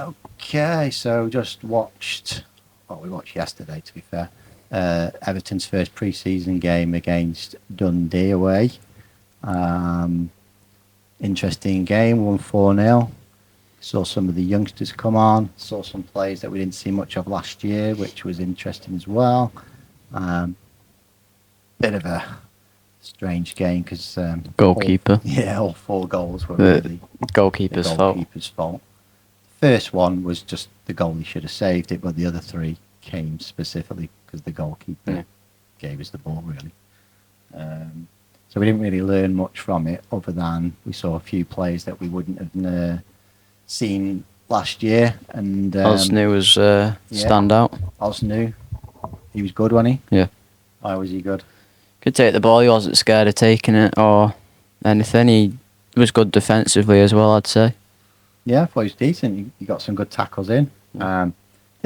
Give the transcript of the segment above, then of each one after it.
Okay, so just watched. Well, we watched yesterday, to be fair. Everton's first pre-season game against Dundee away. Interesting game, won 4-0. Saw some of the youngsters come on. Saw some players that we didn't see much of last year, which was interesting as well. Bit of a strange game because goalkeeper. All 4 goals were really goalkeeper's fault. First one was just the goal he should have saved it, but the other 3 came specifically because the goalkeeper gave us the ball, really. So we didn't really learn much from it, other than we saw a few players that we wouldn't have seen last year. And Osnu was standout. Osnu, he was good, wasn't he? Yeah. Why was he good? Could take the ball. He wasn't scared of taking it or anything. He was good defensively as well, I'd say. Yeah, I thought he was decent. He got some good tackles in. Didn't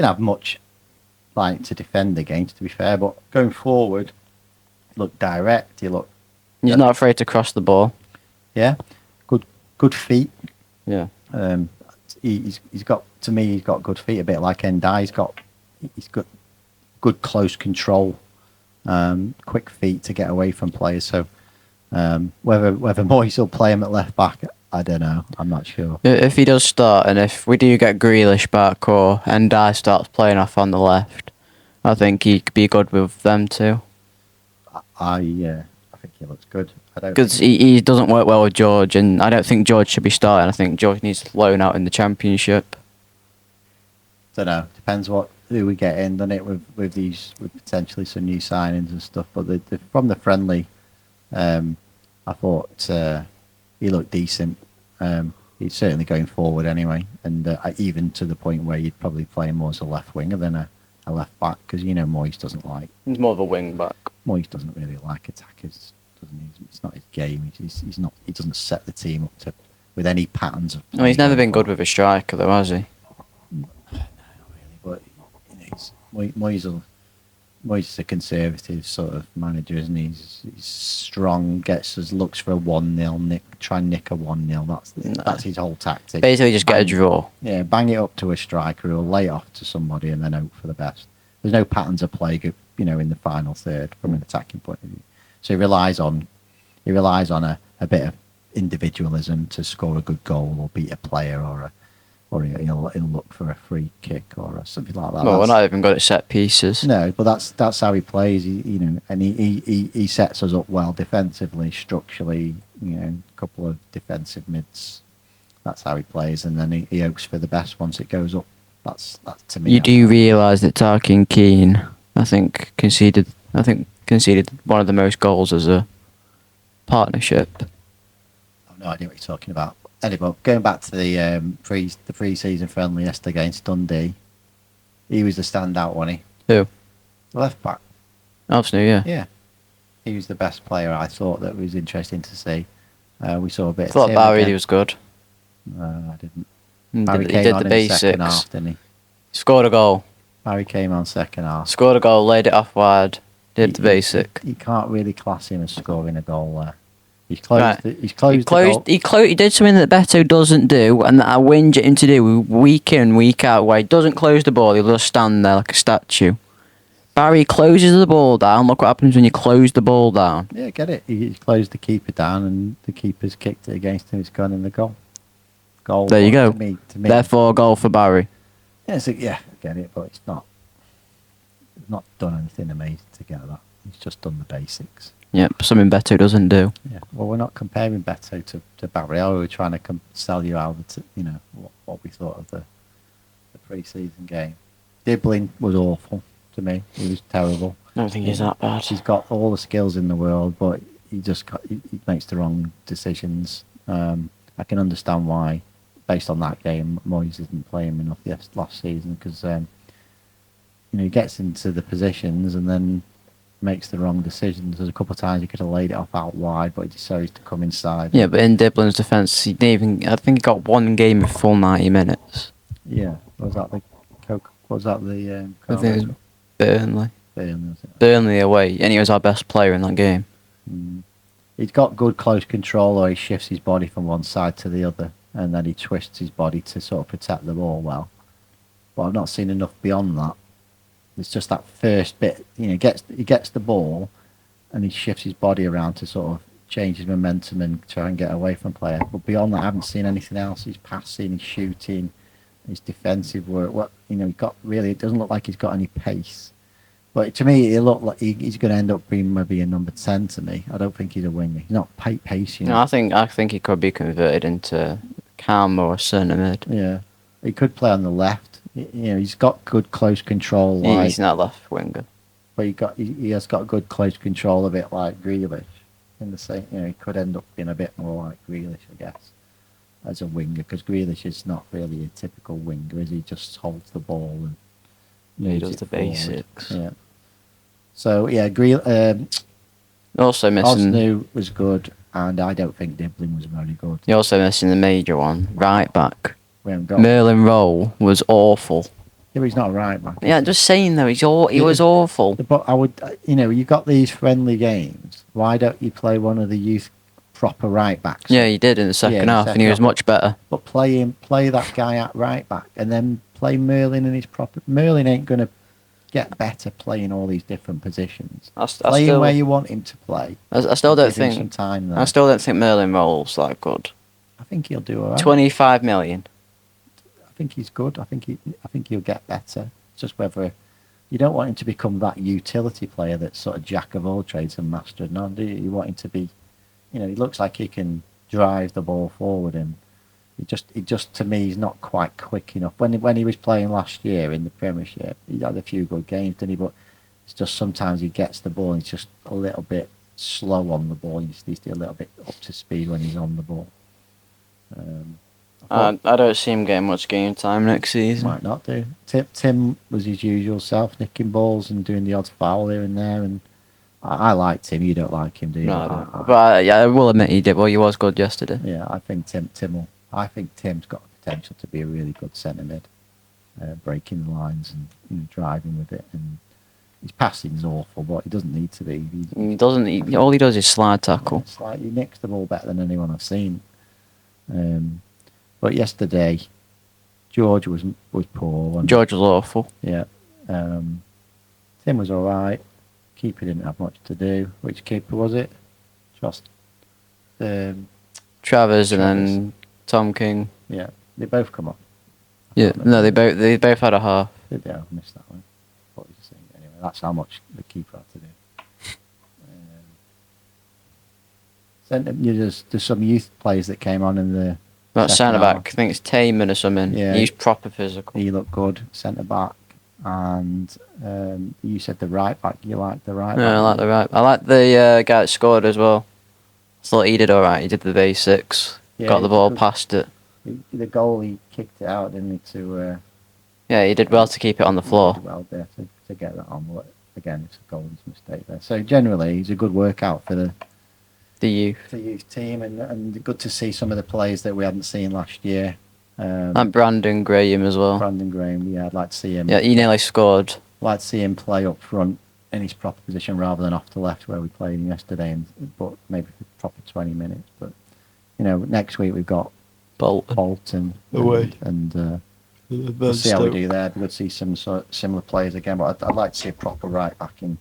have much to defend against, to be fair, but going forward, he looked direct. He's not afraid to cross the ball. Yeah, good feet. Yeah. He's got good feet, a bit like Dundee. He's got good close control, quick feet to get away from players. So whether Moyes will play him at left back, I don't know. I'm not sure. If he does start, and if we do get Grealish back or Dundee starts playing off on the left, I think he could be good with them too. I think he looks good. Because he doesn't work well with George, and I don't think George should be starting. I think George needs to loan out in the Championship. Don't know. Depends who we get in, doesn't it? With potentially some new signings and stuff. But from the friendly, I thought he looked decent. He's certainly going forward anyway, and even to the point where you'd probably play him more as a left winger than a left back, because Moyes doesn't like. He's more of a wing back. Moyes doesn't really like attackers, doesn't he? It's not his game. He's not. He doesn't set the team up with any patterns of play. No, he's never been good with a striker, though, has he? No, not really. But Moyes is a conservative sort of manager, isn't he? He's strong, looks for a 1-0, try and nick a 1-0. That's his whole tactic. Basically, just get a draw. Yeah, bang it up to a striker who'll lay it off to somebody and then hope for the best. There's no patterns of play, in the final third from an attacking point of view. So he relies on a bit of individualism to score a good goal or beat a player, or he'll look for a free kick or something like that. Well, we're not even good at set pieces. No, but that's how he plays. And he sets us up well defensively, structurally. A couple of defensive mids. That's how he plays, and then he hopes for the best once it goes up. That's to me. You do realise that Tarky and Keane, I think conceded one of the most goals as a partnership. I've no idea what you're talking about. Anyway, going back to the pre-season friendly yesterday against Dundee, he was the standout, wasn't he? Who? The left back. Osnu, yeah. Yeah, he was the best player. I thought that was interesting to see. We saw a bit. I thought Barry was good. I didn't. He Barry did the basics. Second half, didn't he? Scored a goal. Barry came on second half. Scored a goal, laid it off wide, did the basic. You can't really class him as scoring a goal there. He's He did something that Beto doesn't do, and that I whinge at him to do week in, week out, where he doesn't close the ball, he'll just stand there like a statue. Barry closes the ball down. Look what happens when you close the ball down. Yeah, get it. He closed the keeper down, and the keeper's kicked it against him. It's gone in the goal. There you go. To me. Therefore, goal for Barry. Yeah, I get it, but it's not. He's not done anything amazing to get that. He's just done the basics. Yep, something Beto doesn't do. Yeah, well, we're not comparing Beto to Barry. We're trying to sell you out, what we thought of the pre-season game. Dibbling was awful to me. He was terrible. I don't think he's that bad. He's got all the skills in the world, but he makes the wrong decisions. I can understand why, based on that game, Moyes isn't playing enough last season, because he gets into the positions and then makes the wrong decisions. There's a couple of times he could have laid it off out wide, but he decided to come inside. Yeah, but in Diblin's defence, I think he got one game of full 90 minutes. Yeah, was that the I think it was Burnley. Burnley, was it? Burnley away, and he was our best player in that game. He's got good close control, or he shifts his body from one side to the other. and then he twists his body to sort of protect the ball well. But I've not seen enough beyond that. It's just that first bit, he gets the ball, and he shifts his body around to sort of change his momentum and try and get away from players. But beyond that, I haven't seen anything else. He's passing, he's shooting, his defensive work. It doesn't look like he's got any pace. But to me, it looked like he's going to end up being maybe a number 10 to me. I don't think he's a winger. He's not pacey. No, I think he could be converted into cam or centre mid. Yeah, he could play on the left. He's got good close control. He's not left winger. But he has got good close control, a bit like Grealish. In the same, he could end up being a bit more like Grealish, I guess, as a winger, because Grealish is not really a typical winger, is he? Just holds the ball and he does the basics. Yeah. So yeah, also missing. Osnu was good, and I don't think Diblin was very good. You're also missing the major one, right back. We haven't got Merlin Roll was awful. Yeah, but he's not a right back. Yeah, just saying though, he was awful. But I would, you got these friendly games. Why don't you play one of the youth proper right backs? Yeah, he did in the second half, and he was much better. But play that guy at right back, and then play Merlin in his proper. Merlin ain't going to get better playing all these different positions. Play him where you want him to play. I still don't Give him think. some time there. I still don't think Merlin Roll's that good. I think he'll do all right. 25 million. I think he's good. I think he'll get better. It's just whether you don't want him to become that utility player that's sort of jack of all trades and master of none, do you? You want him to be, he looks like he can drive the ball forward, and he just to me, he's not quite quick enough. When he was playing last year in the Premiership, he had a few good games, didn't he? But it's just sometimes he gets the ball and he's just a little bit slow on the ball. He just needs to be a little bit up to speed when he's on the ball. I don't see him getting much game time next season. Might not do. Tim was his usual self, nicking balls and doing the odd foul here and there. And I liked him. You don't like him, do you? No, I don't. But I will admit he did. Well, he was good yesterday. Yeah, I think I think Tim's got the potential to be a really good centre mid, breaking the lines and driving with it. And his passing's awful, but he doesn't need to be. He doesn't. All he does is slide tackle. It's like he nicks the ball better than anyone I've seen. But yesterday, George was poor. George was awful. Yeah. Tim was all right. Keeper didn't have much to do. Which keeper was it? Travers and then Tom King. Yeah, they both come off. Yeah, no, they both had a half. Did they? I missed that one. What was you saying? Anyway, that's how much the keeper had to do. There's some youth players that came on in the. That centre back, I think it's Taman or something. Yeah, he's proper physical. He looked good, centre back, and you said the right back. You like the right back? Yeah, I like the right. I like the guy that scored as well. I thought he did all right. He did the basics. Yeah, got the ball past it. The goal, he kicked it out, didn't he? Yeah, he did well to keep it on the floor. He did well there to get that on. But again, it's a goalie's mistake there. So generally, he's a good workout for the youth team, and good to see some of the players that we hadn't seen last year. And Brandon Graham as well. Brandon Graham, yeah, I'd like to see him. Yeah, he nearly scored. I'd like to see him play up front in his proper position rather than off the left where we played him yesterday, but maybe for proper 20 minutes. But next week we've got Bolton away, and we'll see how we do there. We'll see some sort of similar players again, but I'd like to see a proper right back in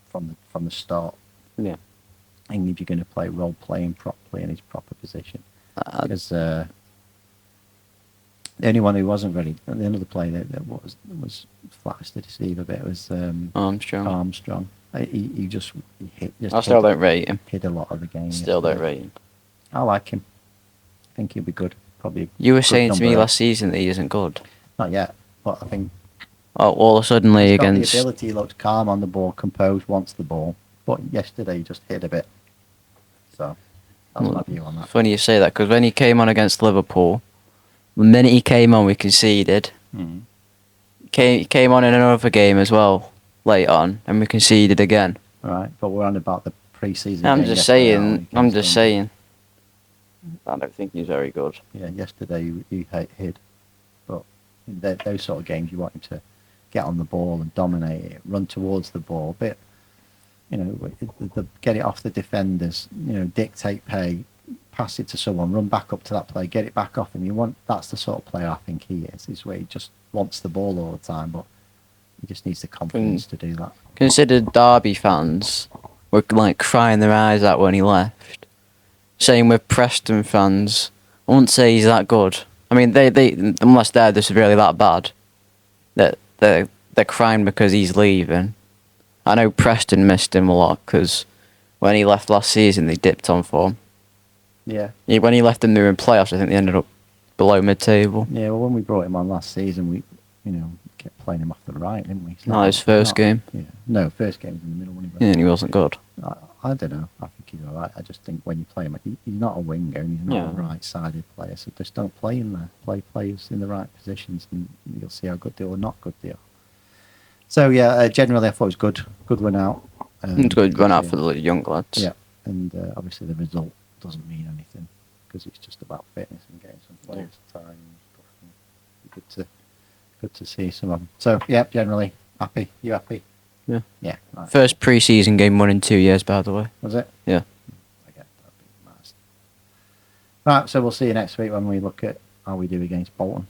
from the start. Yeah. And if you're going to play role playing properly in his proper position, because the only one who wasn't ready, the other player that was flash to deceive a bit was Armstrong. He just hit. I still don't rate him. Hit a lot of the game. Still don't rate him. I like him. I think he'll be good. Probably. You were saying to me last season that he isn't good. Not yet, but I think. Oh, all of a sudden, against. The ability, he looked calm on the ball, composed, wants the ball, but yesterday he just hit a bit. So that's my view on that. Funny you say that, because when he came on against Liverpool, the minute he came on, we conceded. Mm. Came on in another game as well, late on, and we conceded again. Right, but we're on about the pre-season. I'm just saying. I don't think he's very good. Yeah, yesterday he hid, but those sort of games you want him to get on the ball and dominate it, run towards the ball, get it off the defenders, dictate play, pass it to someone, run back up to that player, get it back off him. That's the sort of player I think he is where he just wants the ball all the time, but he just needs the confidence to do that. Consider Derby fans were like crying their eyes out when he left. Same with Preston fans. I wouldn't say he's that good. I mean, they unless they're just really that bad, that they're crying because he's leaving. I know Preston missed him a lot because when he left last season, they dipped on form. Yeah. When he left them, they were in playoffs. I think they ended up below mid-table. Yeah. Well, when we brought him on last season, we kept playing him off the right, didn't we? Not his first game. Yeah. No, first game was in the middle when he went. Yeah, and he wasn't good. I don't know. I think he's all right. I just think when you play him, he's not a winger and he's not a right-sided player. So just don't play him there. Play players in the right positions, and you'll see how good they are or not good they are. So yeah, generally I thought it was good. Good win out. It's good run out for the young lads. Yeah, and obviously the result doesn't mean anything because it's just about fitness and getting some players time and stuff. And good to see some of them. So yeah, generally happy. You happy? Yeah. Yeah. Right. First pre-season game won in 2 years, by the way. Was it? Yeah. I get that'd be nice. Right, so we'll see you next week when we look at how we do against Bolton.